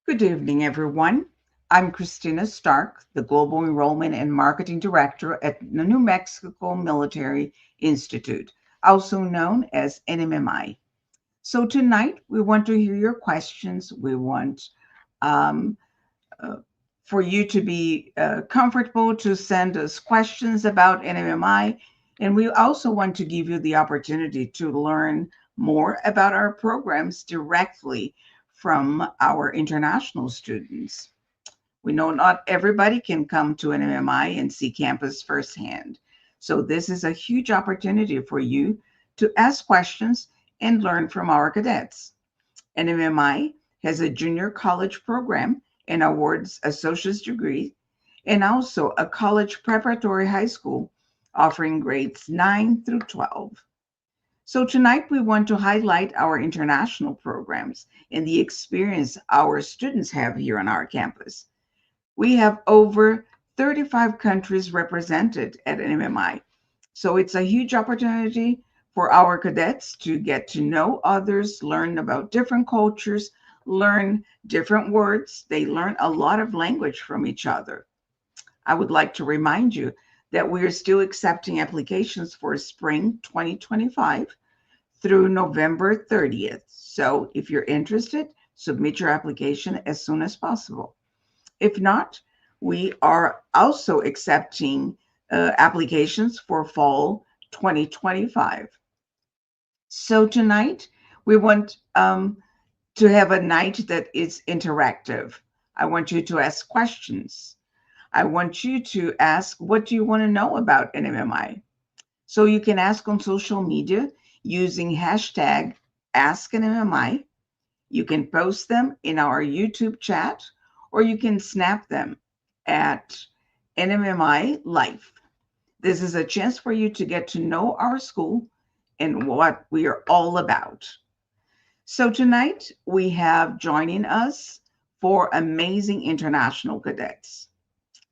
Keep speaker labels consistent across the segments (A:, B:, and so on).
A: Good evening, everyone. I'm Christina Stark, the Global Enrollment and Marketing Director at the New Mexico Military Institute, also known as NMMI. So, tonight we want to hear your questions. We want um, uh, for you to be comfortable to send us questions about NMMI. And we also want to give you the opportunity to learn more about our programs directly from our international students. We know not everybody can come to an MMI and see campus firsthand. So, this is a huge opportunity for you to ask questions and learn from our cadets. NMMI has a junior college program and awards associate's degree, and also a college preparatory high school offering grades 9 through 12. So tonight we want to highlight our international programs and the experience our students have here on our campus. We have over 35 countries represented at NMMI. So it's a huge opportunity for our cadets to get to know others, learn about different cultures, learn different words. They learn a lot of language from each other. I would like to remind you that we are still accepting applications for spring 2025 through November 30th. So if you're interested, submit your application as soon as possible. If not, we are also accepting applications for fall 2025. So tonight, we want to have a night that is interactive. I want you to ask questions. I want you to ask, what do you want to know about NMMI? So you can ask on social media using hashtag AskNMMI. You can post them in our YouTube chat, or you can snap them at NMMI Life. This is a chance for you to get to know our school and what we are all about. So tonight we have joining us four amazing international cadets.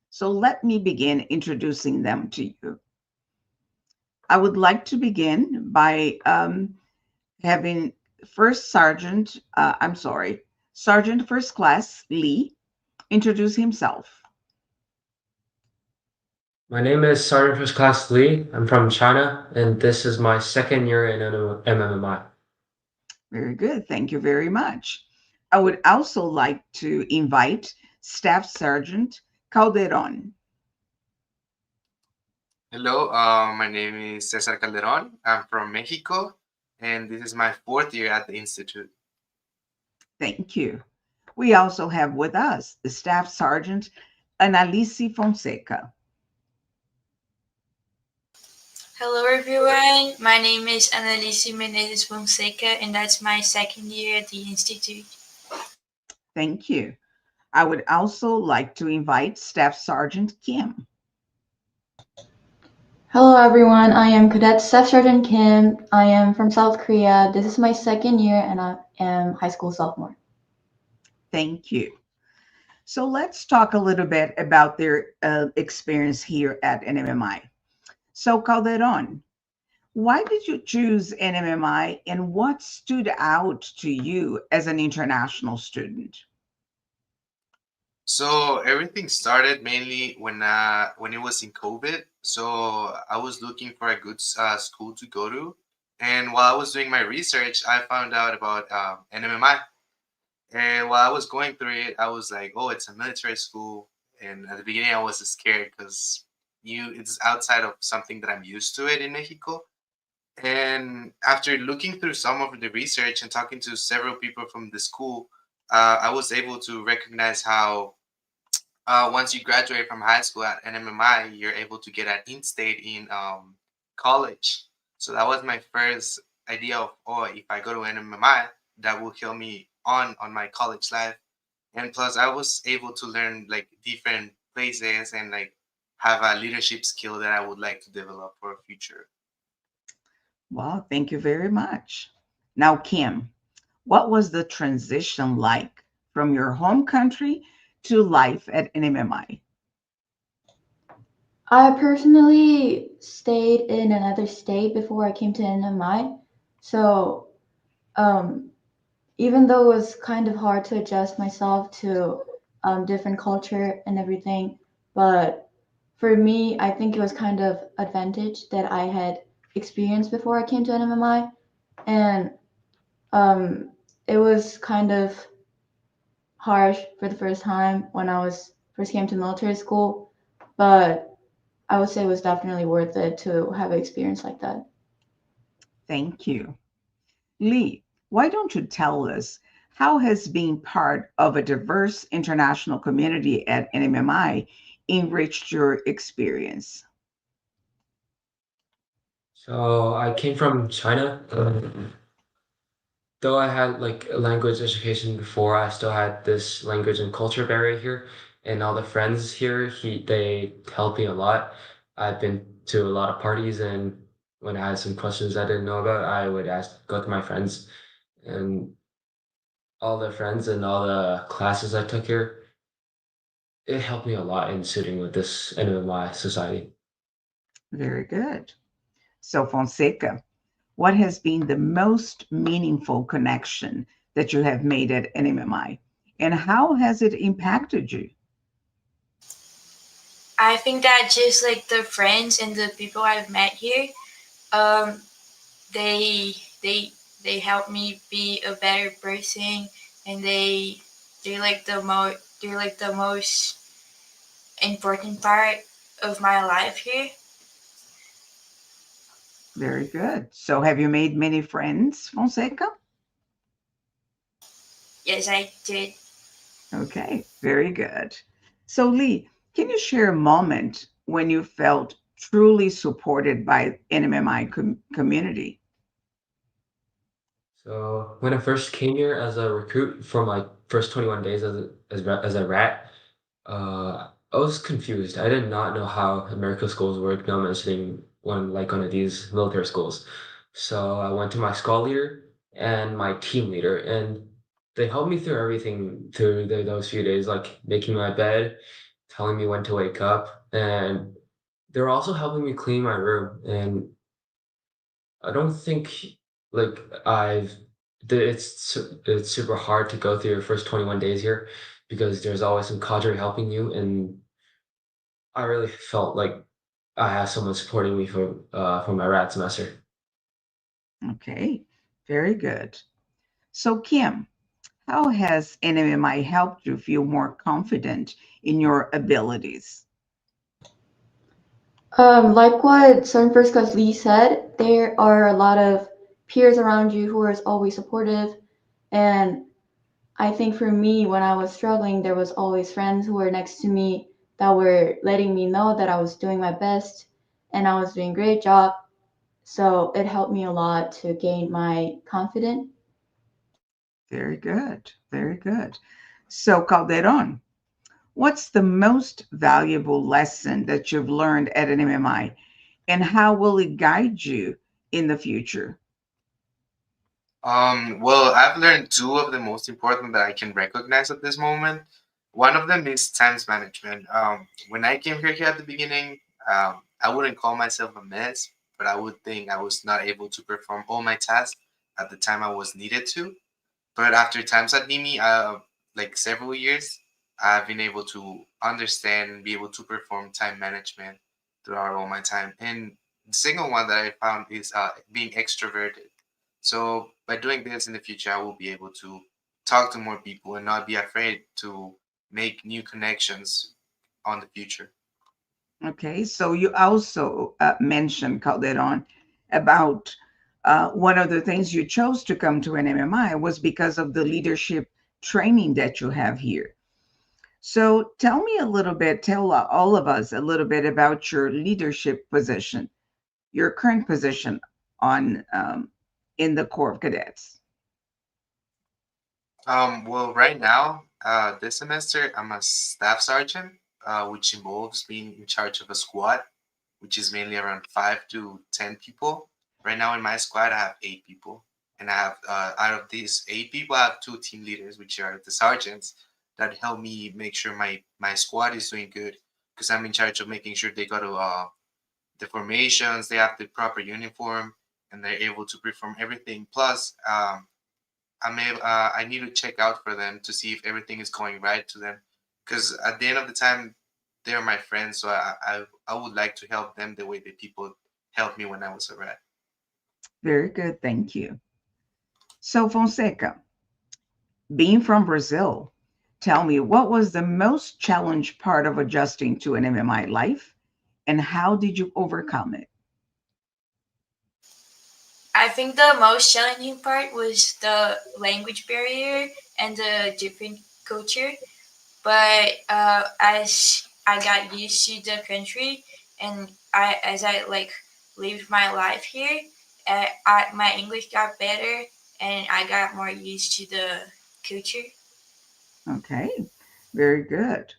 A: So let me begin introducing them to you. I would like to begin by having Sergeant First Class Lee introduce himself.
B: My name is Sergeant First Class Lee. I'm from China, and this is my second year in MMI.
A: Very good. Thank you very much. I would also like to invite Staff Sergeant Calderon.
C: Hello, my name is Cesar Calderon. I'm from Mexico, and this is my fourth year at the Institute.
A: Thank you. We also have with us the Staff Sergeant Annalise Fonseca.
D: Hello everyone, my name is Annalise Menezes Fonseca and that's my second year at the Institute.
A: Thank you. I would also like to invite Staff Sergeant Kim.
E: Hello everyone, I am Cadet Staff Sergeant Kim. I am from South Korea. This is my second year and I am high school sophomore.
A: Thank you. So let's talk a little bit about their experience here at NMMI. So Calderon, why did you choose NMMI and what stood out to you as an international student?
C: So everything started mainly when it was in COVID. So I was looking for a good school to go to, and while I was doing my research, I found out about NMMI. And while I was going through it, I was like, "Oh, it's a military school." And at the beginning, I was scared because it's outside of something that I'm used to it in Mexico. And after looking through some of the research and talking to several people from the school, I was able to recognize how once you graduate from high school at NMMI, you're able to get an in-state in college. So that was my first idea of, oh, if I go to NMMI, that will help me on my college life. And plus, I was able to learn like different places and like have a leadership skill that I would like to develop for a future.
A: Well, thank you very much. Now, Kim, what was the transition like from your home country to life at NMMI?
E: I personally stayed in another state before I came to NMI. So even though it was kind of hard to adjust myself to different culture and everything, but for me, I think it was kind of advantage that I had experienced before I came to NMMI, and um, it was kind of harsh for the first time when I was first came to military school, but I would say it was definitely worth it to have an experience like that.
A: Thank you. Lee, why don't you tell us how has being part of a diverse international community at NMMI enriched your experience?
B: So I came from China. Though I had like a language education before, I still had this language and culture barrier here. And all the friends here, they helped me a lot. I've been to a lot of parties, and when I had some questions I didn't know about, I would go to my friends, and all the friends and all the classes I took here, it helped me a lot in suiting with this and with my society.
A: Very good. So, Fonseca, what has been the most meaningful connection that you have made at NMMI, and how has it impacted you?
D: I think that just like the friends and the people I've met here, um, they they they help me be a better person, and they're like the most important part of my life here.
A: Very good. So, have you made many friends, Fonseca?
D: Yes, I did.
A: Okay, very good. So, Lee, can you share a moment when you felt truly supported by NMMI community?
B: So when I first came here as a recruit for my first 21 days as a rat, I was confused. I did not know how American schools work, not mentioning one of these military schools. So I went to my squad leader and my team leader, and they helped me through everything through those few days, like making my bed, telling me when to wake up, and they were also helping me clean my room. And I don't think like I've it's super hard to go through your first 21 days here because there's always some cadre helping you, and I really felt like I have someone supporting me for my rat semester.
A: Okay, very good. So, Kim, how has NMMI helped you feel more confident in your abilities?
E: Like what Southern First Class Lee said, there are a lot of peers around you who are always supportive. And I think for me, when I was struggling, there was always friends who were next to me that were letting me know that I was doing my best and I was doing a great job. So it helped me a lot to gain my confidence.
A: Very good, very good. So, Calderon, what's the most valuable lesson that you've learned at an MMI, and how will it guide you in the future?
C: Well, I've learned two of the most important that I can recognize at this moment. One of them is times management. When I came here at the beginning, I wouldn't call myself a mess, but I would think I was not able to perform all my tasks at the time I was needed to. But after times at Nimi, like several years, I've been able to understand and be able to perform time management throughout all my time. And the second one that I found is being extroverted. So by doing this in the future, I will be able to talk to more people and not be afraid to make new connections on the future.
A: Okay, so you also mentioned, Calderon, about one of the things you chose to come to an MMI was because of the leadership training that you have here. So tell me a little bit, tell all of us a little bit about your leadership position, your current position on in the Corps of Cadets.
C: Well, right now, this semester, I'm a staff sergeant, which involves being in charge of a squad, which is mainly around 5 to 10 people. Right now, in my squad, I have 8 people, and I have out of these 8 people, I have two team leaders, which are the sergeants that help me make sure my squad is doing good, because I'm in charge of making sure they go to the formations, they have the proper uniform, and they're able to perform everything. Plus, I need to check out for them to see if everything is going right to them. Because at the end of the time, they're my friends, so I would like to help them the way that people helped me when I was a rat.
A: Very good. Thank you. So, Fonseca, being from Brazil, tell me what was the most challenged part of adjusting to an MMI life and how did you overcome it?
D: I think the most challenging part was the language barrier and the different culture. But as I got used to the country and as I like lived my life here, my English got better and I got more used to the culture.
A: Okay, very good.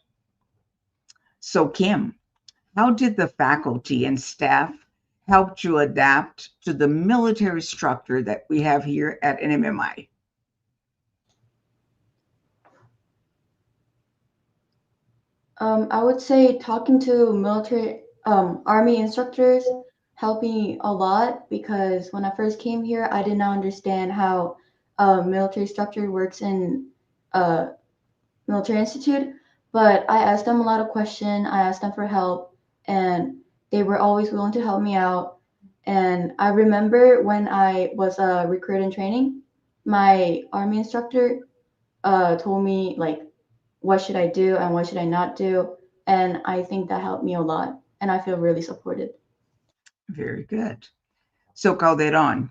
A: So, Kim, how did the faculty and staff help you adapt to the military structure that we have here at NMMI?
E: I would say talking to army instructors helped me a lot because when I first came here, I did not understand how military structure works in a military institute. But I asked them a lot of questions. I asked them for help, and they were always willing to help me out. And I remember when I was a recruit in training, my army instructor told me like what should I do and what should I not do. And I think that helped me a lot. And I feel really supported.
A: Very good. So, Calderon,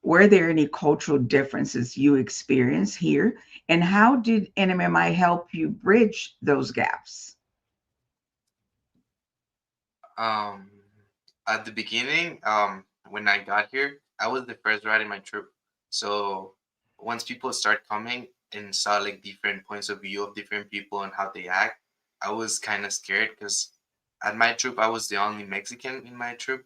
A: were there any cultural differences you experienced here? And how did NMMI help you bridge those gaps?
C: Um, at the beginning, when I got here, I was the first rat in my troop. So once people start coming and saw like different points of view of different people and how they act, I was kind of scared because at my troop I was the only Mexican in my troop,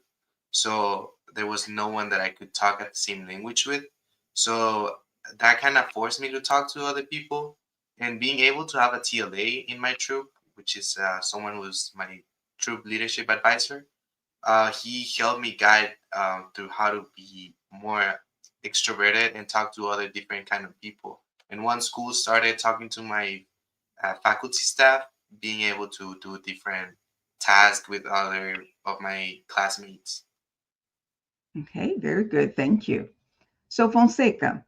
C: so there was no one that I could talk at the same language with. So that kind of forced me to talk to other people, and being able to have a TLA in my troop, which is someone who's my troop leadership advisor. He helped me guide through how to be more extroverted and talk to other different kind of people. And once school started talking to my faculty staff, being able to do different tasks with other of my classmates.
A: Okay, very good. Thank you. So, Fonseca,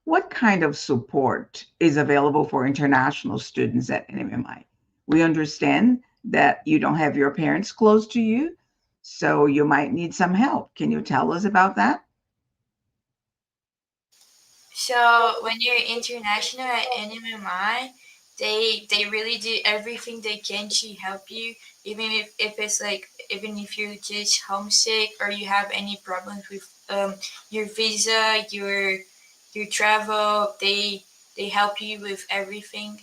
A: what kind of support is available for international students at NMMI? We understand that you don't have your parents close to you, so you might need some help. Can you tell us about that?
D: So when you're international at NMMI, they really do everything they can to help you, even if it's like even if you're just homesick or you have any problems with your visa, your travel, they help you with everything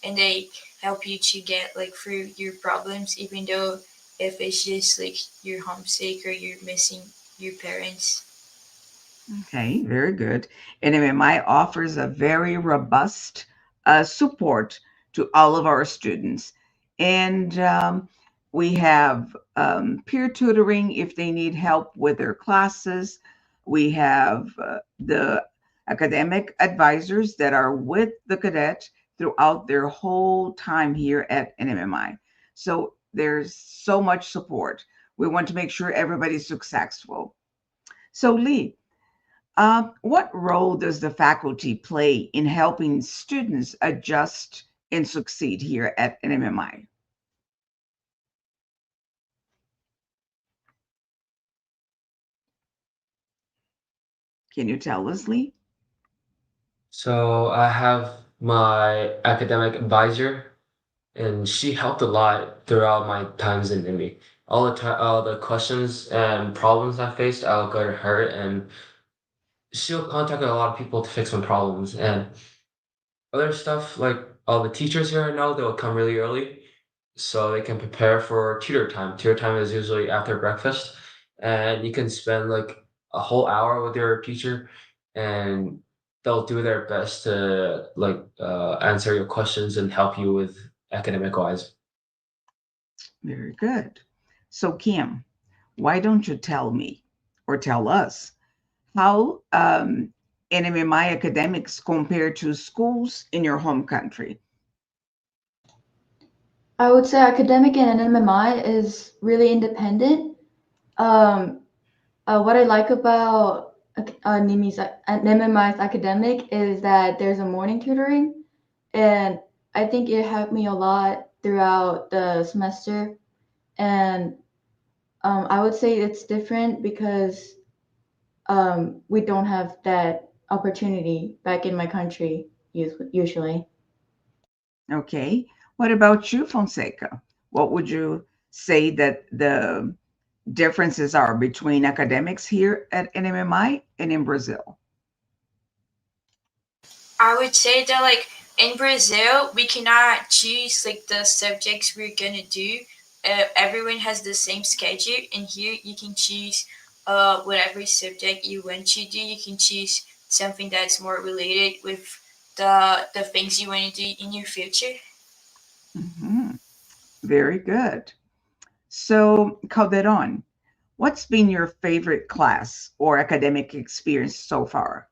D: and they help you to get like through your problems, even though if it's just like you're homesick or you're missing your parents.
A: Okay, very good. NMMI offers a very robust support to all of our students. And we have peer tutoring if they need help with their classes. We have the academic advisors that are with the cadet throughout their whole time here at NMMI. So there's so much support. We want to make sure everybody's successful. So, Lee, what role does the faculty play in helping students adjust and succeed here at NMMI? Can you tell us, Lee?
B: So I have my academic advisor, and she helped a lot throughout my times in Nmmi. All the questions and problems I faced, I'll go to her, and she'll contact a lot of people to fix my problems. And other stuff, like all the teachers here I know, they'll come really early so they can prepare for tutor time. Tutor time is usually after breakfast, and you can spend like a whole hour with your teacher, and they'll do their best to answer your questions and help you with academic wise.
A: Very good. So, Kim, why don't you tell me or tell us how NMMI academics compared to schools in your home country?
E: I would say academic and NMMI is really independent. Um, what I like about Nmmi's academic is that there's a morning tutoring, and I think it helped me a lot throughout the semester. And I would say it's different because we don't have that opportunity back in my country usually.
A: Okay. What about you, Fonseca? What would you say that the differences are between academics here at NMMI and in Brazil?
D: I would say that like in Brazil, we cannot choose like the subjects we're gonna do. Everyone has the same schedule, and here you can choose whatever subject you want to do. You can choose something that's more related with the things you want to do in your future.
A: Mhm. Very good. So, Calderon, what's been your favorite class or academic experience so far?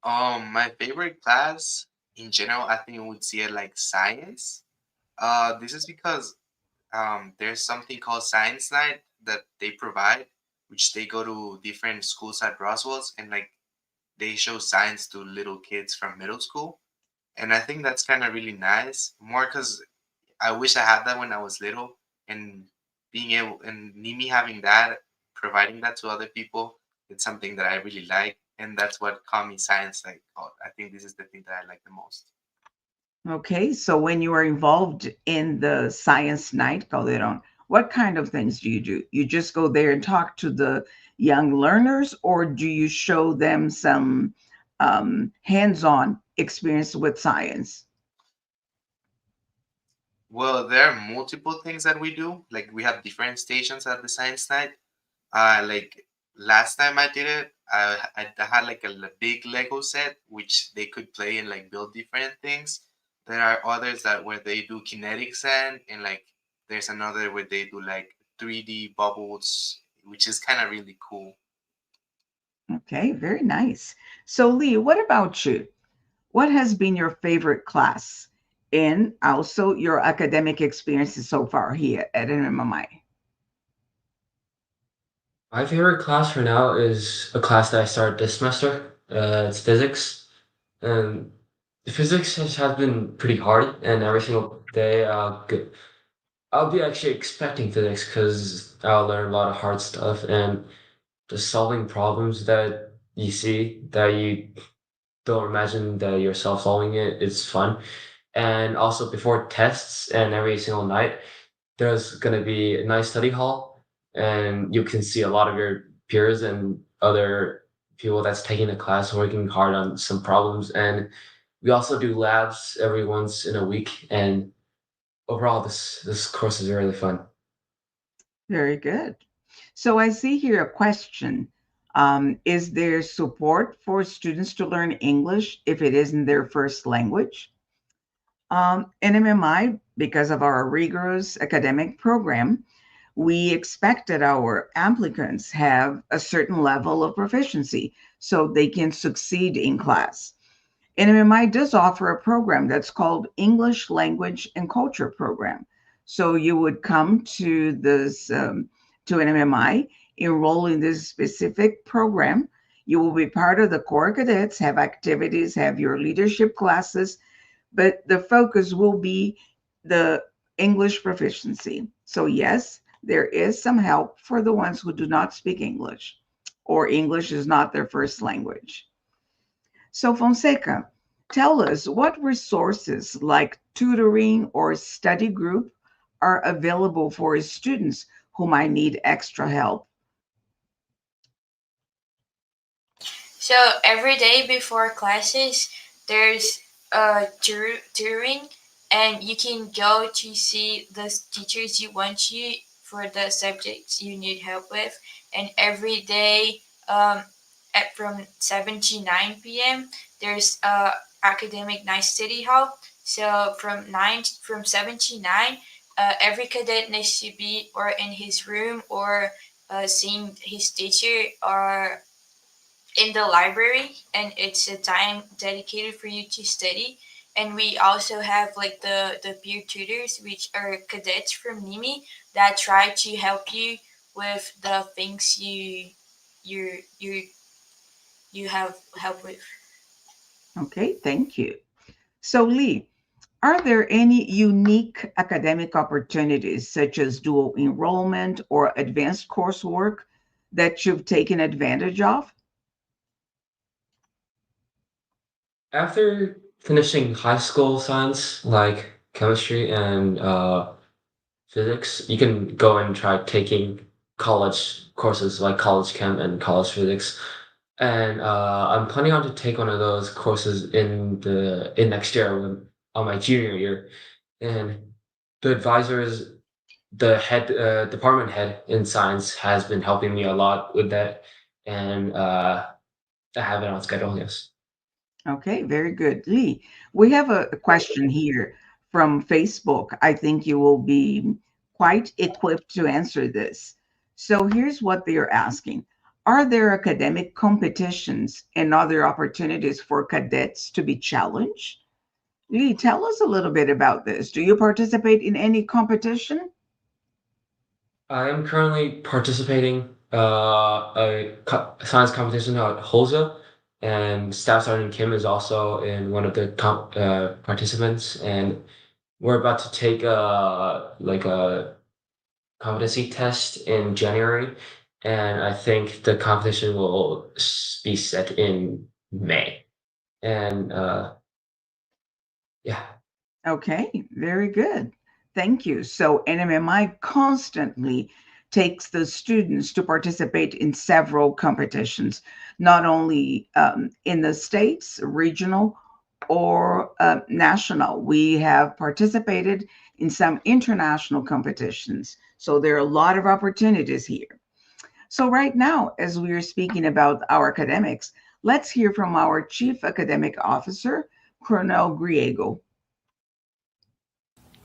C: My favorite class in general, I think I would say it like science. This is because there's something called Science Night that they provide, which they go to different schools at Roswell's and like they show science to little kids from middle school. And I think that's kind of really nice. More because I wish I had that when I was little, and being able and Nimi having that, providing that to other people, it's something that I really like, and that's what caught me science like. Oh, I think this is the thing that I like the most.
A: Okay, so when you are involved in the science night, Calderon, what kind of things do you do? You just go there and talk to the young learners, or do you show them some hands-on experience with science?
C: Well, there are multiple things that we do. Like we have different stations at the science night. Like last time I did it, I had like a big Lego set which they could play and like build different things. There are others that where they do kinetic sand, and like there's another where they do like 3D bubbles, which is kind of really cool.
A: Okay, very nice. So, Lee, what about you? What has been your favorite class and also your academic experiences so far here at NMMI?
B: My favorite class for now is a class that I started this semester. It's physics. And the physics has been pretty hard, and every single day I'll be actually expecting physics because I'll learn a lot of hard stuff and just solving problems that you see that you don't imagine that yourself solving it. It's fun. And also before tests and every single night, there's gonna be a nice study hall, and you can see a lot of your peers and other people that's taking the class working hard on some problems. And we also do labs every once in a week. And overall, this course is really fun.
A: Very good. So I see here a question. Is there support for students to learn English if it isn't their first language? In MMI, because of our rigorous academic program, we expect that our applicants have a certain level of proficiency so they can succeed in class. NMMI does offer a program that's called English Language and Culture Program. So you would come to this to NMMI, enroll in this specific program. You will be part of the core cadets, have activities, have your leadership classes, but the focus will be the English proficiency. So yes, there is some help for the ones who do not speak English or English is not their first language. So, Fonseca, tell us what resources like tutoring or study group are available for students who might need extra help.
D: So every day before classes, there's tutoring, and you can go to see the teachers you want to for the subjects you need help with. And every day, from 7 to 9 p.m., there's academic night study hall. So from 7 to 9, every cadet needs to be or in his room or seeing his teacher or in the library, and it's a time dedicated for you to study. And we also have like the peer tutors, which are cadets from Nmmi that try to help you with the things you you you have help with.
A: Okay, thank you. So, Lee, are there any unique academic opportunities, such as dual enrollment or advanced coursework, that you've taken advantage of?
B: After finishing high school science, like chemistry and physics, you can go and try taking college courses like college chem and college physics. And I'm planning on to take one of those courses in next year on my junior year. And the advisors, the head department head in science has been helping me a lot with that, and I have it on schedule. Yes.
A: Okay, very good. Lee, we have a question here from Facebook. I think you will be quite equipped to answer this. So here's what they are asking. Are there academic competitions and other opportunities for cadets to be challenged? Lee, tell us a little bit about this. Do you participate in any competition?
B: I am currently participating science competition at Holza, and Staff Sergeant Kim is also in one of the participants, and we're about to take like a competency test in January, and I think the competition will be set in May. And yeah,
A: Okay, very good. Thank you. So NMMI constantly takes the students to participate in several competitions, not only in the states, regional, or national. We have participated in some international competitions. So there are a lot of opportunities here. So right now, as we are speaking about our academics, let's hear from our Chief Academic Officer, Colonel Griego.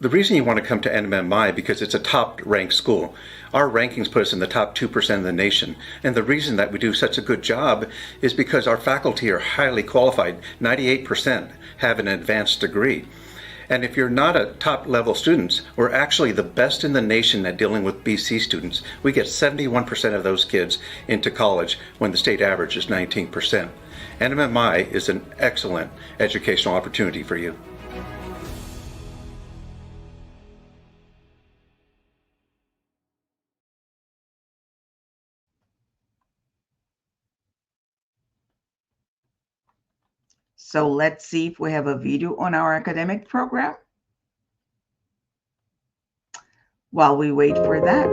F: The reason you want to come to Nmmi because it's a top-ranked school. Our rankings put us in the top 2% of the nation. And the reason that we do such a good job is because our faculty are highly qualified. 98% have an advanced degree. And if you're not a top-level student, we're actually the best in the nation at dealing with BC students. We get 71% of those kids into college when the state average is 19%. Nmmi is an excellent educational opportunity for you.
A: So let's see if we have a video on our academic program while we wait for that.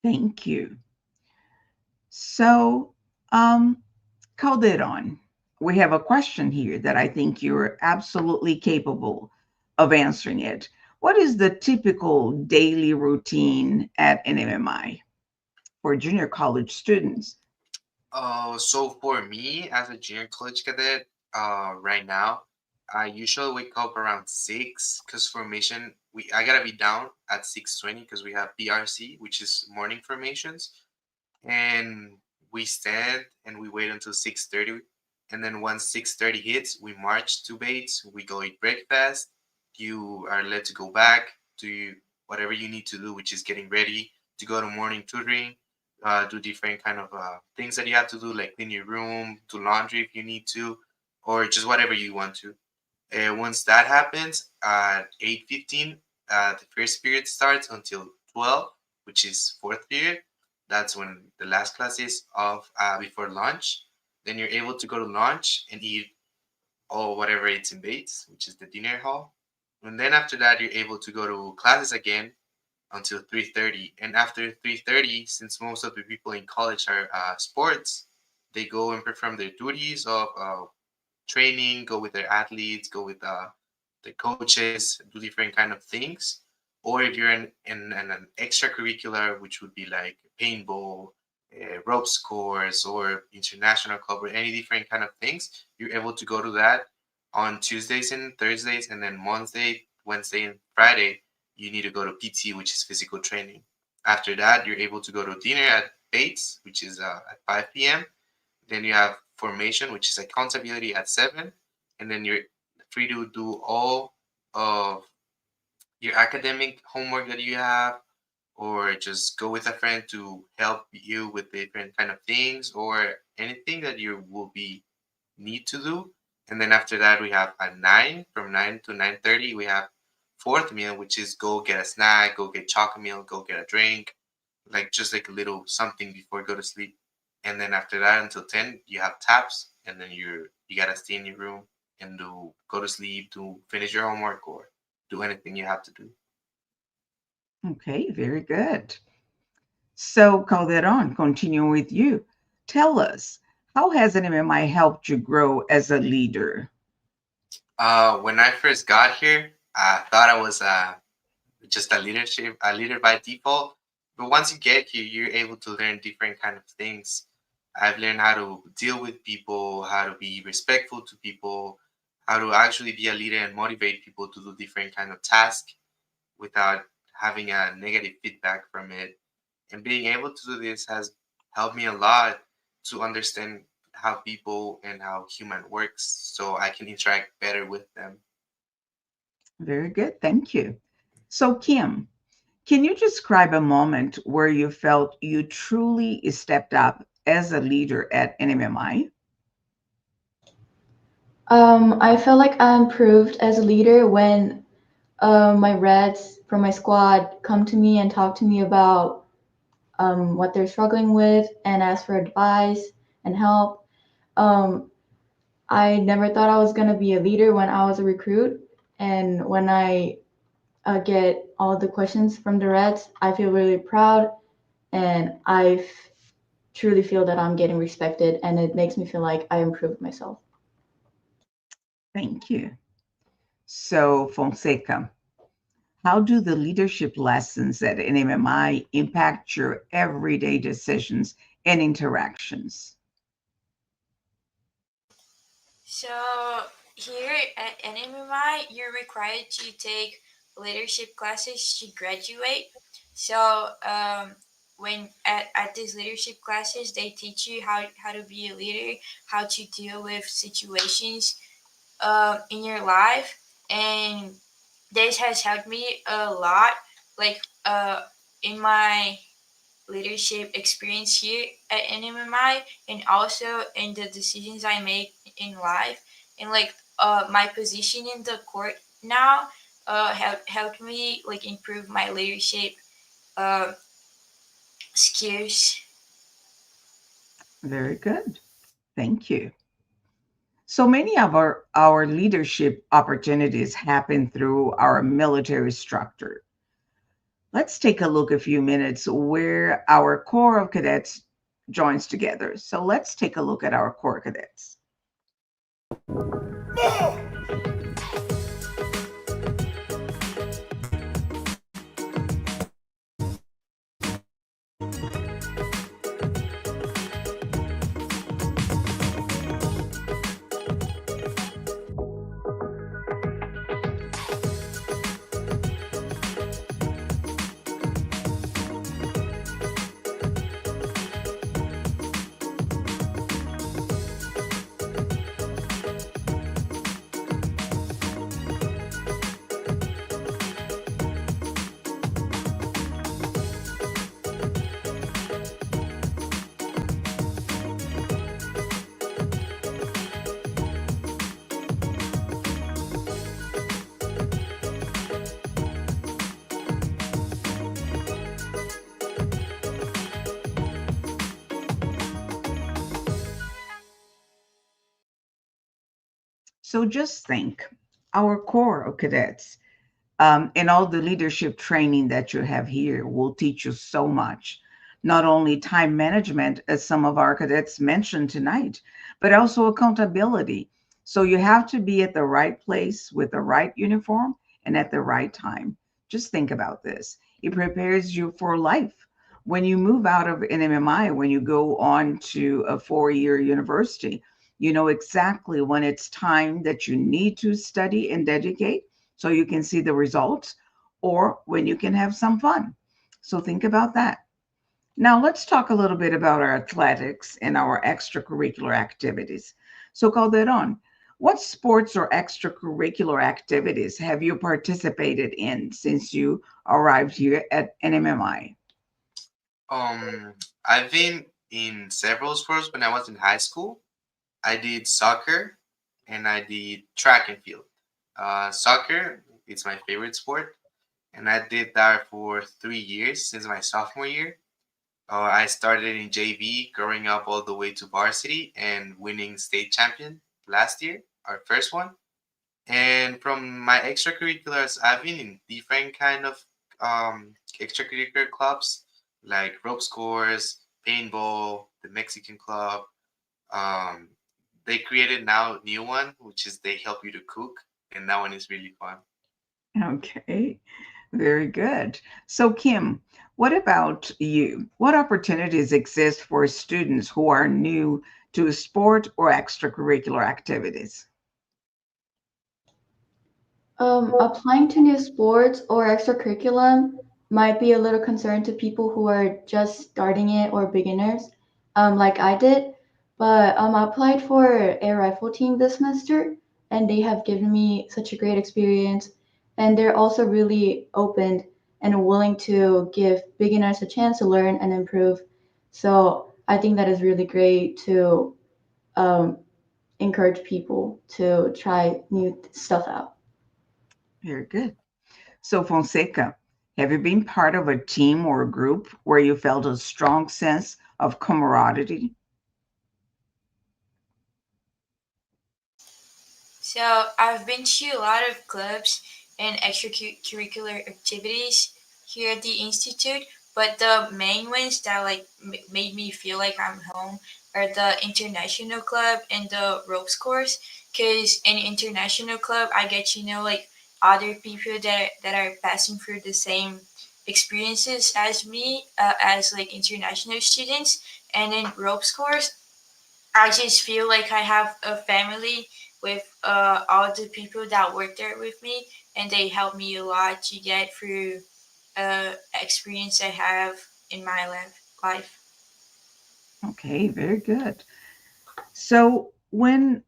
A: Thank you. So, Calderon, we have a question here that I think you're absolutely capable of answering it. What is the typical daily routine at NMMI for junior college students?
C: So for me as a junior college cadet, right now, I usually wake up around 6 because formation I gotta be down at 6:20 because we have PRC, which is morning formations, and we stand and we wait until 6:30, and then once 6:30 hits, we march to baits, we go eat breakfast. You are led to go back to whatever you need to do, which is getting ready to go to morning tutoring, do different kind of things that you have to do, like clean your room, do laundry if you need to, or just whatever you want to. Once that happens, at 8:15, the first period starts until 12, which is fourth period. That's when the last class is of before lunch. Then you're able to go to lunch and eat all whatever it's in Bates, which is the dinner hall. And then after that, you're able to go to classes again until 3:30. And after 3:30, since most of the people in college are sports, they go and perform their duties of training, go with their athletes, go with the coaches, do different kind of things. Or if you're in an extracurricular, which would be like paintball, ropes course, or international club, or any different kind of things, you're able to go to that on Tuesdays and Thursdays, and then Monday, Wednesday, and Friday, you need to go to PT, which is physical training. After that, you're able to go to dinner at Bates, which is at 5 p.m. Then you have formation, which is accountability at 7, and then you're free to do all of your academic homework that you have, or just go with a friend to help you with different kind of things, or anything that you will be need to do. And then after that, we have at 9, from 9 to 9:30, we have fourth meal, which is go get a snack, go get chocolate milk, go get a drink, like just like a little something before you go to sleep. And then after that, until 10, you have taps, and then you gotta stay in your room and do go to sleep, to finish your homework, or do anything you have to do.
A: Okay, very good. So, Calderon, continue with you. Tell us, how has NMMI helped you grow as a leader?
C: When I first got here, I thought I was just a leader by default. But once you get here, you're able to learn different kind of things. I've learned how to deal with people, how to be respectful to people, how to actually be a leader and motivate people to do different kind of tasks without having a negative feedback from it. And being able to do this has helped me a lot to understand how people and how human works, so I can interact better with them.
A: Very good, thank you. So, Kim, can you describe a moment where you felt you truly stepped up as a leader at NMMI?
E: I felt like I improved as a leader when my reds from my squad come to me and talk to me about what they're struggling with and ask for advice and help. Um, I never thought I was going to be a leader when I was a recruit. And when I get all the questions from the Reds, I feel really proud and truly feel that I'm getting respected, and it makes me feel like I improved myself.
A: Thank you. So, Fonseca, how do the leadership lessons at NMMI impact your everyday decisions and interactions?
D: So here at NMMI, you're required to take leadership classes to graduate. So when at these leadership classes, they teach you how to be a leader, how to deal with situations in your life, and this has helped me a lot. Like in my leadership experience here at NMMI, and also in the decisions I make in life, and like my position in the court now helped me like improve my leadership uh, skills.
A: Very good. Thank you. So many of our leadership opportunities happen through our military structure. Let's take a look a few minutes where our Corps of Cadets joins together. So let's take a look at our Corps Cadets. So just think, our core of cadets and all the leadership training that you have here will teach you so much. Not only time management, as some of our cadets mentioned tonight, but also accountability. So you have to be at the right place with the right uniform and at the right time. Just think about this. It prepares you for life. When you move out of NMMI, when you go on to a 4 year university, you know exactly when it's time that you need to study and dedicate so you can see the results, or when you can have some fun. So think about that. Now, let's talk a little bit about our athletics and our extracurricular activities. So, Calderon, what sports or extracurricular activities have you participated in since you arrived here at NMMI?
C: Um, I've been in several sports when I was in high school. I did soccer and I did track and field. Soccer is my favorite sport, and I did that for 3 years since my sophomore year. I started in JV, growing up all the way to varsity and winning state champion last year, our first one. And from my extracurriculars, I've been in different kind of extracurricular clubs like rope course, paintball, the Mexican club. Um, they created now a new one, which is they help you to cook, and that one is really fun.
A: Okay, very good. So, Kim, what about you? What opportunities exist for students who are new to sport or extracurricular activities?
E: Applying to new sports or extracurriculum might be a little concern to people who are just starting it or beginners, like I did. But I applied for a rifle team this semester, and they have given me such a great experience. And they're also really open and willing to give beginners a chance to learn and improve. So I think that is really great to um, encourage people to try new stuff out.
A: Very good. So, Fonseca, have you been part of a team or a group where you felt a strong sense of camaraderie?
D: So I've been to a lot of clubs and extracurricular activities here at the institute, but the main ones that like made me feel like I'm home are the international club and the ropes course. Cause in international club, I get to know like other people that are passing through the same experiences as me, as like international students. And in ropes course, I just feel like I have a family with all the people that work there with me, and they help me a lot to get through experience I have in my life.
A: Okay, very good. So, when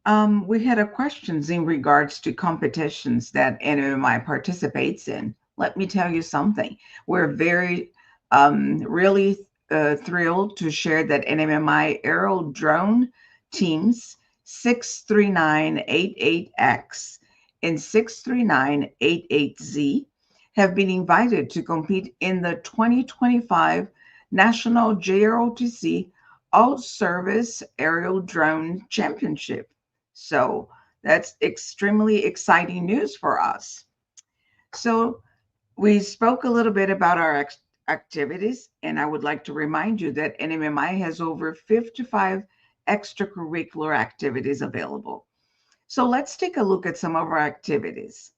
A: we had a questions in regards to competitions that NMI participates in, let me tell you something. We're very, really thrilled to share that NMMI Aerial Drone Teams 63988X and 63988Z have been invited to compete in the 2025 National JROTC All Service Aerial Drone Championship. So that's extremely exciting news for us. So we spoke a little bit about our activities, and I would like to remind you that NMMI has over 55 extracurricular activities available. So let's take a look at some of our activities.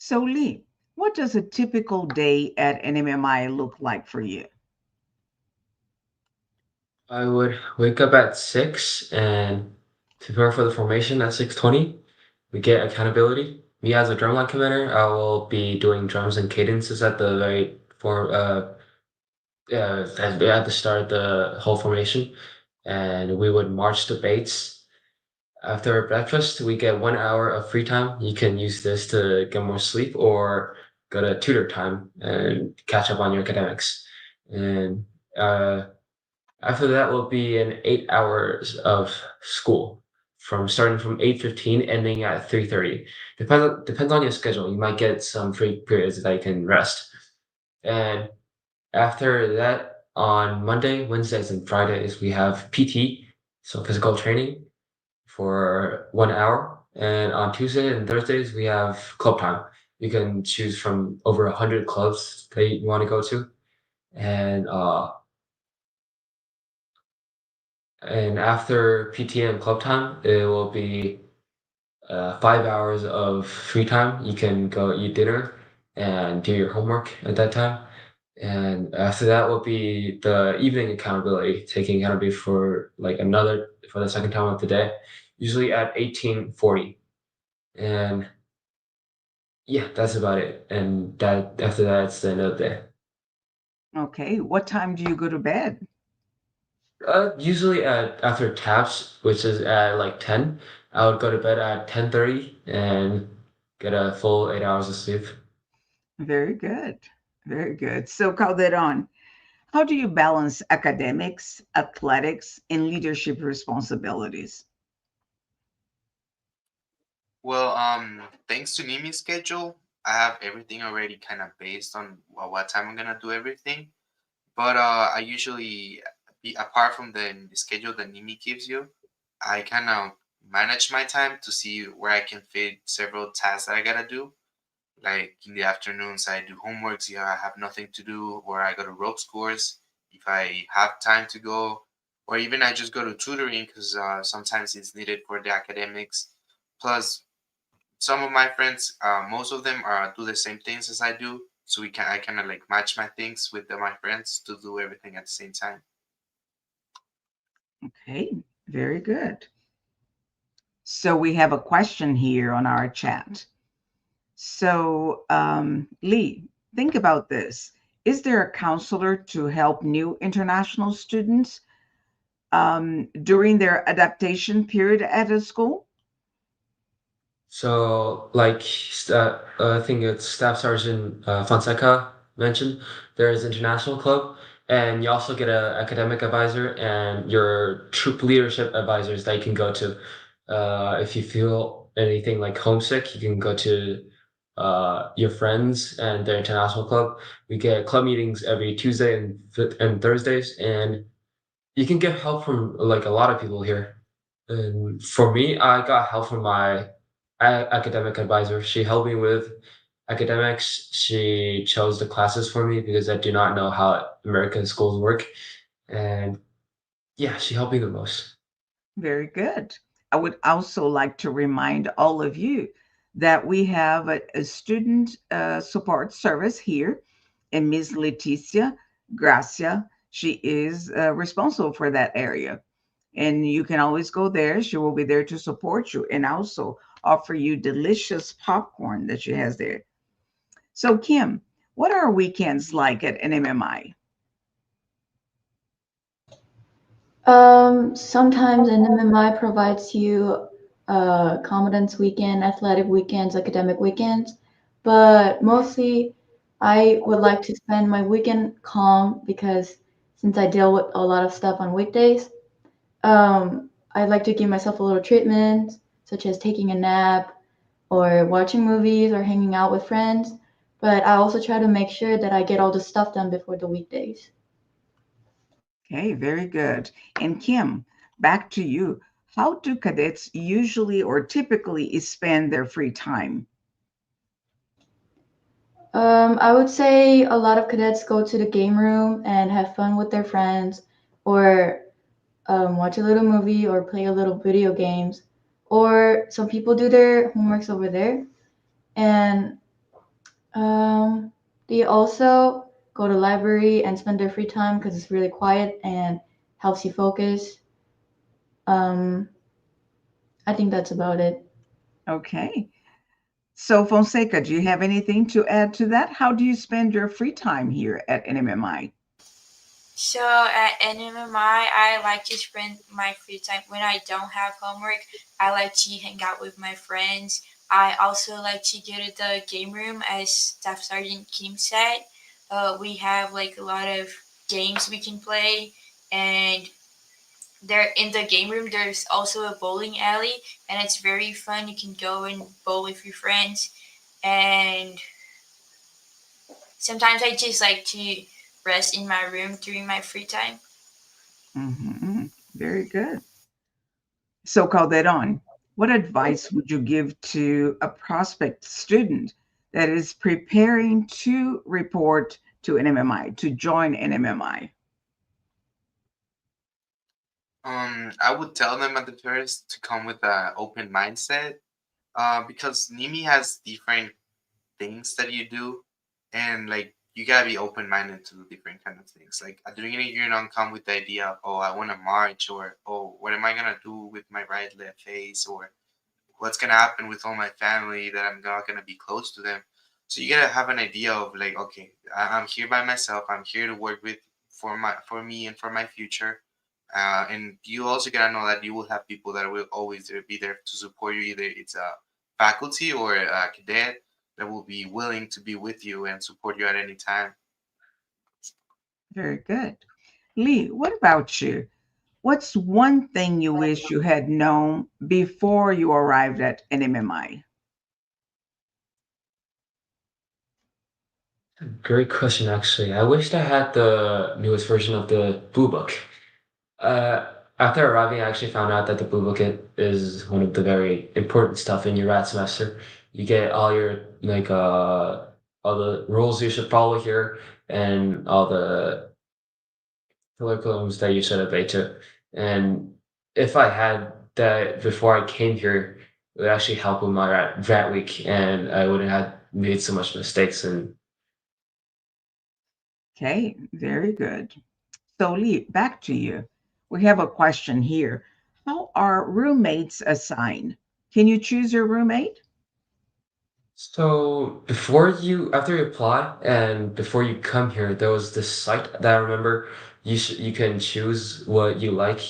A: So, Lee, what does a typical day at NMMI look like for you?
B: I would wake up at 6 and prepare for the formation at 6:20. We get accountability. Me as a drumline commander, I will be doing drums and cadences at the very at the start of the whole formation, and we would march the baits. After breakfast, we get 1 hour of free time. You can use this to get more sleep or go to tutor time and catch up on your academics. And uh, after that will be an 8 hours of school from starting from 8:15, ending at 3:30. Depends on your schedule. You might get some free periods that you can rest. And after that, on Monday, Wednesdays, and Fridays, we have PT, so physical training for 1 hour. And on Tuesday and Thursdays, we have club time. You can choose from over 100 clubs that you want to go to. And after PT and club time, it will be 5 hours of free time. You can go eat dinner and do your homework at that time. And after that will be the evening accountability, taking accountability for for the second time of the day, usually at 18:40. And yeah, that's about it. And that after that, it's the end of the day.
A: Okay, what time do you go to bed?
B: Usually at after taps, which is at like 10, I would go to bed at 10:30 and get a full 8 hours of sleep.
A: Very good. Very good. So, Calderon, how do you balance academics, athletics, and leadership responsibilities?
C: Well, thanks to Nimi's schedule, I have everything already kind of based on what time I'm gonna do everything. But I usually, apart from the schedule that Nimi gives you, I kind of manage my time to see where I can fit several tasks that I gotta do. Like in the afternoons, I do homeworks if I have nothing to do, or I go to ropes course if I have time to go, or even I just go to tutoring because sometimes it's needed for the academics. Plus, some of my friends, most of them are do the same things as I do, so I kind of like match my things with my friends to do everything at the same time.
A: Okay, very good. So, we have a question here on our chat. So, Lee, think about this. Is there a counselor to help new international students during their adaptation period at a school?
B: So, I think it's Staff Sergeant Fonseca mentioned, there is international club, and you also get a academic advisor and your troop leadership advisors that you can go to. If you feel anything like homesick, you can go to your friends and their international club. We get club meetings every Tuesday and Thursdays, and you can get help from like a lot of people here. And for me, I got help from my academic advisor. She helped me with academics. She chose the classes for me because I do not know how American schools work. And yeah, she helped me the most.
A: Very good. I would also like to remind all of you that we have a student support service here, and Ms. Leticia Gracia. She is responsible for that area. And you can always go there. She will be there to support you and also offer you delicious popcorn that she has there. So, Kim, what are weekends like at NMMI?
E: Sometimes NMMI provides you competence weekend, athletic weekends, academic weekends, but mostly I would like to spend my weekend calm because since I deal with a lot of stuff on weekdays, I'd like to give myself a little treatment, such as taking a nap or watching movies or hanging out with friends. But I also try to make sure that I get all the stuff done before the weekdays.
A: Okay, very good. And Kim, back to you. How do cadets usually or typically spend their free time?
E: I would say a lot of cadets go to the game room and have fun with their friends, or watch a little movie or play a little video games. Or some people do their homeworks over there. And Um, they also go to library and spend their free time because it's really quiet and helps you focus. Um, I think that's about it.
A: Okay. So, Fonseca, do you have anything to add to that? How do you spend your free time here at NMMI?
D: So at NMMI, I like to spend my free time when I don't have homework. I like to hang out with my friends. I also like to go to the game room, as Staff Sergeant Kim said. We have like a lot of games we can play, and there in the game room there's also a bowling alley, and it's very fun. You can go and bowl with your friends, and sometimes I just like to rest in my room during my free time.
A: Very good. So, Calderon, what advice would you give to a prospect student that is preparing to report to NMMI, to join NMMI?
C: I would tell them at the first to come with an open mindset, because Nimi has different things that you do, and like you gotta be open minded to different kind of things. Like at the beginning, you don't come with the idea of, oh, I want to march, or oh, what am I gonna do with my right left face, or what's gonna happen with all my family that I'm not gonna be close to them. So you gotta have an idea of like, okay, I'm here by myself. I'm here to work with for me and for my future. And you also gotta know that you will have people that will always be there to support you. Either it's a faculty or a cadet that will be willing to be with you and support you at any time.
A: Very good. Lee, what about you? What's one thing you wish you had known before you arrived at NMMI?
B: Great question, actually. I wished I had the newest version of the Blue Book. After arriving, I actually found out that the Blue Book is one of the very important stuff in your rat semester. You get all your all the rules you should follow here and all the curriculums that you should obey to. And if I had that before I came here, it would actually help with my rat week, and I wouldn't have made so much mistakes. And
A: Okay, very good. So, Lee, back to you. We have a question here. How are roommates assigned? Can you choose your roommate?
B: so after you apply and before you come here, there was this site that I remember. You can choose what you like.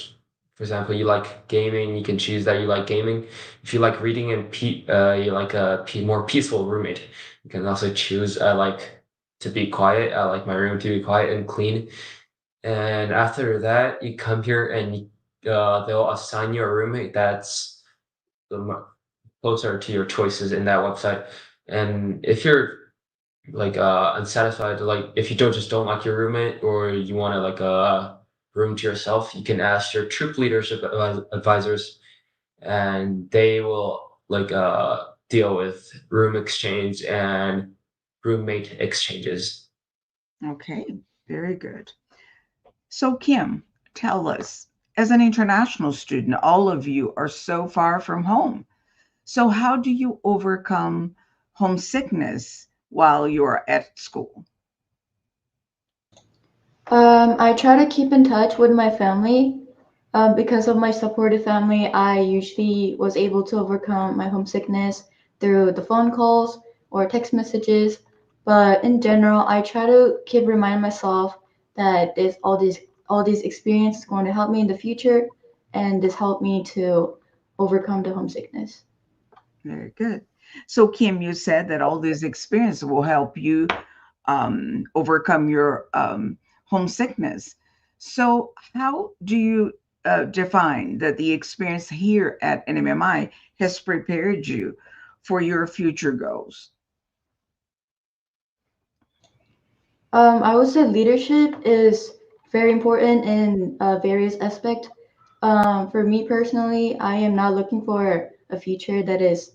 B: For example, you like gaming, you can choose that you like gaming. If you like reading and you like a more peaceful roommate, you can also choose I like to be quiet. I like my room to be quiet and clean. And after that, you come here and they'll assign you a roommate that's the closer to your choices in that website. And if you're unsatisfied, like if you don't like your roommate or you want to like a room to yourself, you can ask your troop leadership advisors, and they will deal with room exchange and roommate exchanges.
A: Okay, very good. So, Kim, tell us, as an international student, all of you are so far from home. So, how do you overcome homesickness while you're at school?
E: I try to keep in touch with my family. Because of my supportive family, I usually was able to overcome my homesickness through the phone calls or text messages. But in general, I try to keep reminding myself that all these experiences going to help me in the future, and this helped me to overcome the homesickness.
A: Very good. So, Kim, you said that all this experience will help you overcome your homesickness. So, how do you define that the experience here at NMMI has prepared you for your future goals?
E: I would say leadership is very important in various aspects. For me personally, I am not looking for a future that is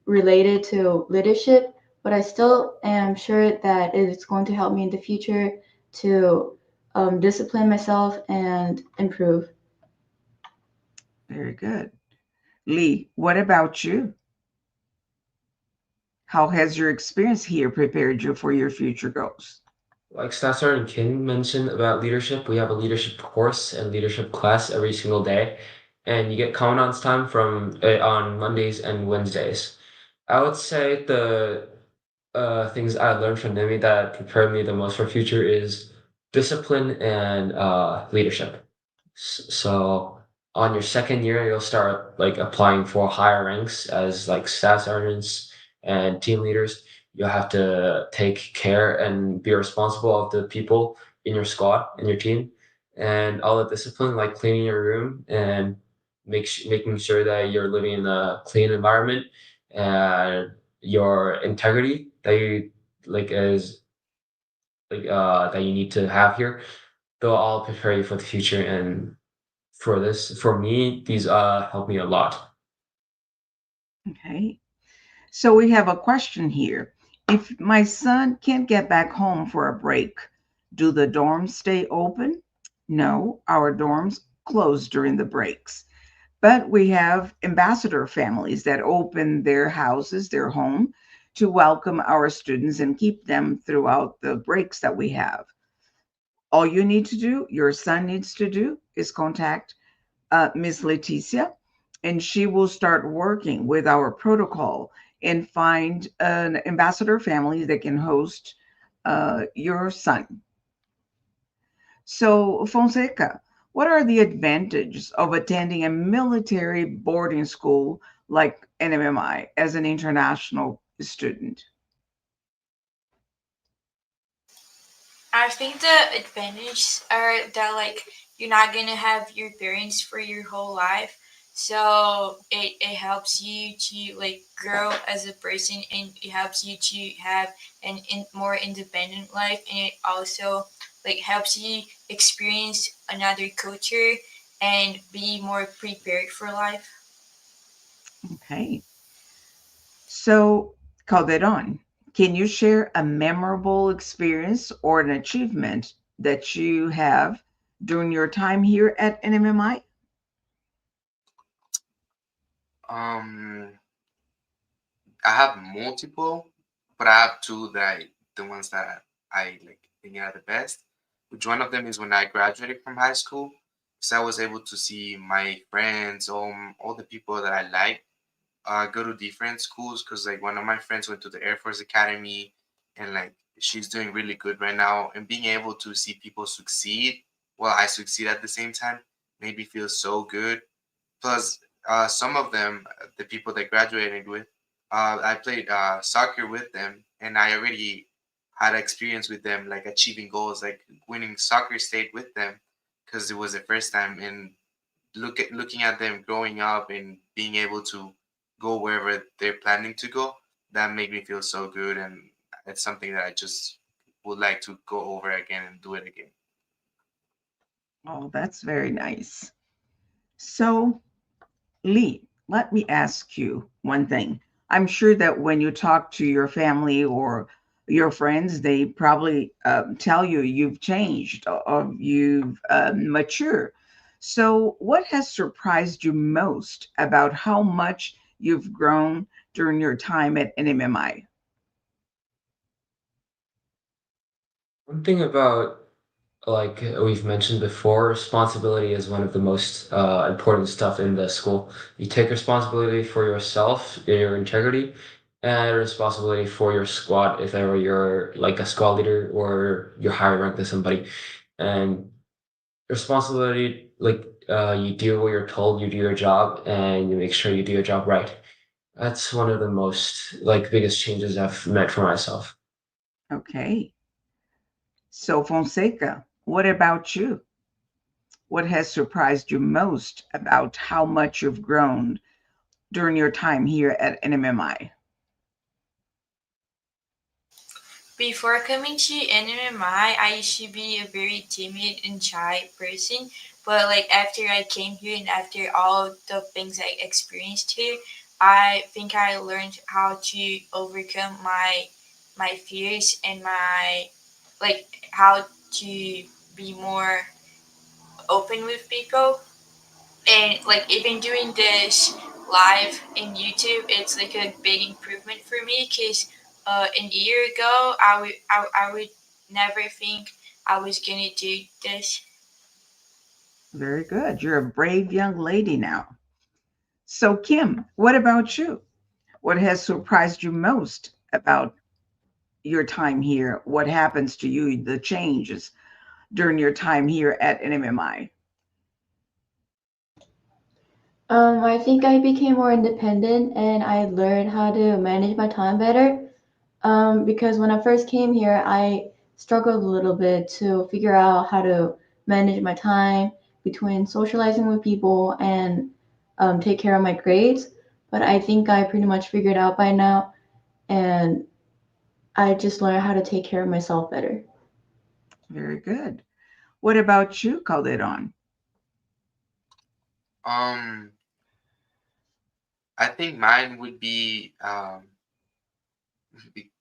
E: related to leadership, but I still am sure that it's going to help me in the future to discipline myself and improve.
A: Very good. Lee, what about you? How has your experience here prepared you for your future goals?
B: Like Staff Sergeant King mentioned about leadership, we have a leadership course and leadership class every single day, and you get commandant's time from on Mondays and Wednesdays. I would say the things I learned from Nmmi that prepared me the most for future is discipline and leadership. So on your second year, you'll start like applying for higher ranks as like staff sergeants and team leaders. You'll have to take care and be responsible of the people in your squad, in your team, and all the discipline like cleaning your room and making sure that you're living in a clean environment and your integrity that you like is that you need to have here. They'll all prepare you for the future and for this. For me, these help me a lot.
A: Okay. So we have a question here. If my son can't get back home for a break, do the dorms stay open? No, our dorms close during the breaks. But we have ambassador families that open their houses, their home, to welcome our students and keep them throughout the breaks that we have. All you need to do, your son needs to do, is contact Miss Leticia, and she will start working with our protocol and find an ambassador family that can host your son. So, Fonseca, what are the advantages of attending a military boarding school like NMMI as an international student?
D: I think the advantages are that like you're not gonna have your parents for your whole life. So it helps you to like grow as a person, and it helps you to have more independent life, and it also like helps you experience another culture and be more prepared for life.
A: Okay. So, Calderon, can you share a memorable experience or an achievement that you have during your time here at NMMI?
C: Um, I have multiple, but I have two that the ones that I like think are the best. Which one of them is when I graduated from high school, because I was able to see my friends, all the people that I like, go to different schools. Because like one of my friends went to the Air Force Academy, and like she's doing really good right now. And being able to see people succeed while I succeed at the same time made me feel so good. Plus, some of them, the people that graduated with, I played soccer with them, and I already had experience with them, like achieving goals, like winning soccer state with them, because it was the first time. And looking at them growing up and being able to go wherever they're planning to go, that made me feel so good, and it's something that I just would like to go over again and do it again.
A: Oh, that's very nice. So, Lee, let me ask you one thing. I'm sure that when you talk to your family or your friends, they probably tell you you've changed or you've matured. So, what has surprised you most about how much you've grown during your time at NMMI?
B: One thing about like we've mentioned before, responsibility is one of the most important stuff in the school. You take responsibility for yourself, your integrity, and responsibility for your squad if ever you're like a squad leader or you're higher ranked than somebody. And responsibility, like you do what you're told, you do your job, and you make sure you do your job right. That's one of the most like biggest changes I've met for myself.
A: Okay. So, Fonseca, what about you? What has surprised you most about how much you've grown during your time here at NMMI?
D: Before coming to NMMI, I used to be a very timid and shy person. But like after I came here and after all the things I experienced here, I think I learned how to overcome my fears and my like how to be more open with people. And like even doing this live in YouTube, it's like a big improvement for me because a year ago I would never think I was gonna do this.
A: Very good. You're a brave young lady now. So, Kim, what about you? What has surprised you most about your time here? What happens to you, the changes during your time here at NMMI?
E: I think I became more independent and I learned how to manage my time better. Because when I first came here, I struggled a little bit to figure out how to manage my time between socializing with people and take care of my grades. But I think I pretty much figured out by now, and I just learned how to take care of myself better.
A: Very good. What about you, Calderon?
C: Um, I think mine would be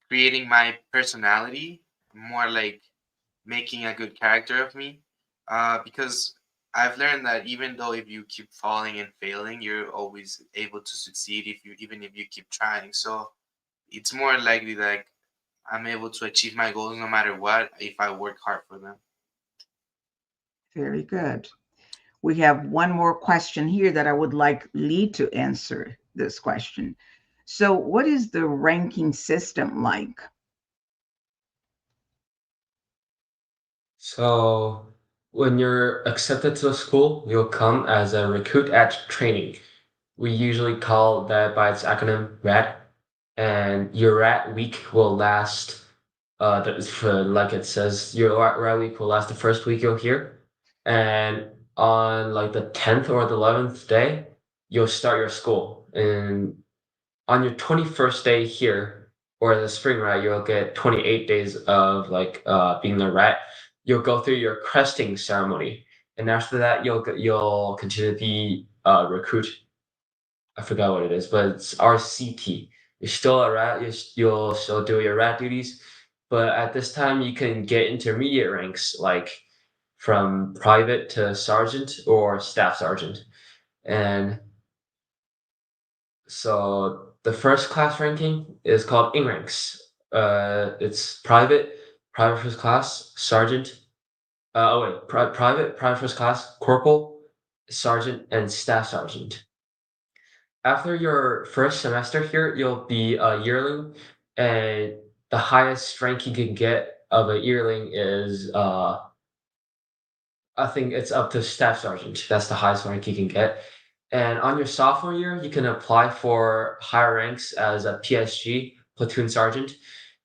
C: creating my personality, more like making a good character of me. Because I've learned that even though if you keep falling and failing, you're always able to succeed if you even if you keep trying. So it's more likely that I'm able to achieve my goals no matter what if I work hard for them.
A: Very good. We have one more question here that I would like Lee to answer this question. So, what is the ranking system like?
B: So when you're accepted to a school, you'll come as a recruit at training. We usually call that by its acronym RAT, and your RAT week will last. For, like it says, your RAT week will last the first week you're here, and on like the 10th or the 11th day, you'll start your school. And on your 21st day here, or the spring rat, you'll get 28 days of like being a rat. You'll go through your cresting ceremony, and after that, you'll continue to be a recruit. I forgot what it is, but it's RCT. You're still a rat. You'll still do your rat duties, but at this time, you can get intermediate ranks, like from private to sergeant or staff sergeant, and so the first class ranking is called in ranks. It's private first class, sergeant. Oh wait, private first class, corporal, sergeant, and staff sergeant. After your first semester here, you'll be a yearling, and the highest rank you can get of a yearling is I think it's up to staff sergeant. That's the highest rank you can get. And on your sophomore year, you can apply for higher ranks as a PSG, platoon sergeant,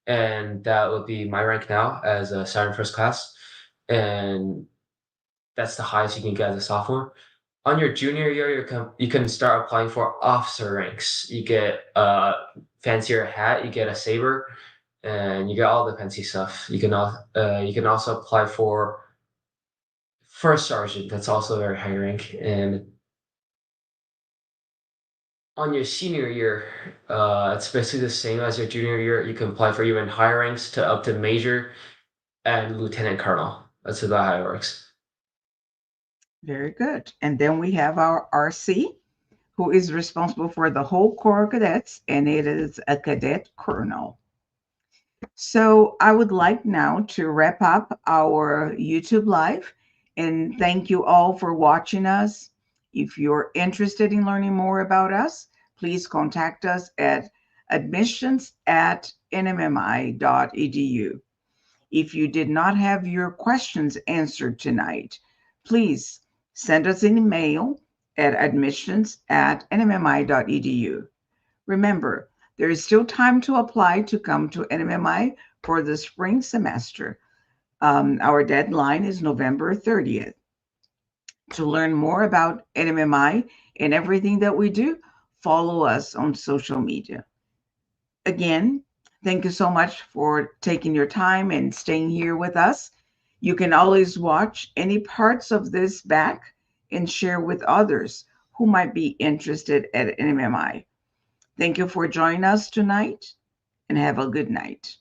B: and that would be my rank now as a sergeant first class, and that's the highest you can get as a sophomore. On your junior year, you can start applying for officer ranks. You get a fancier hat, you get a saber, and you get all the fancy stuff. You can also apply for first sergeant. That's also a very high rank, and on your senior year, it's basically the same as your junior year. You can apply for even higher ranks to up to major and lieutenant colonel. That's about how it works.
A: Very good. And then we have our RC, who is responsible for the whole Corps of Cadets, and it is a cadet colonel. So I would like now to wrap up our YouTube live and thank you all for watching us. If you're interested in learning more about us, please contact us at admissions@nmmi.edu. If you did not have your questions answered tonight, please send us an email at admissions@nmmi.edu. Remember, there is still time to apply to come to NMMI for the spring semester. Our deadline is November 30th. To learn more about NMMI and everything that we do, follow us on social media. Again, thank you so much for taking your time and staying here with us. You can always watch any parts of this back and share with others who might be interested at NMMI. Thank you for joining us tonight and have a good night.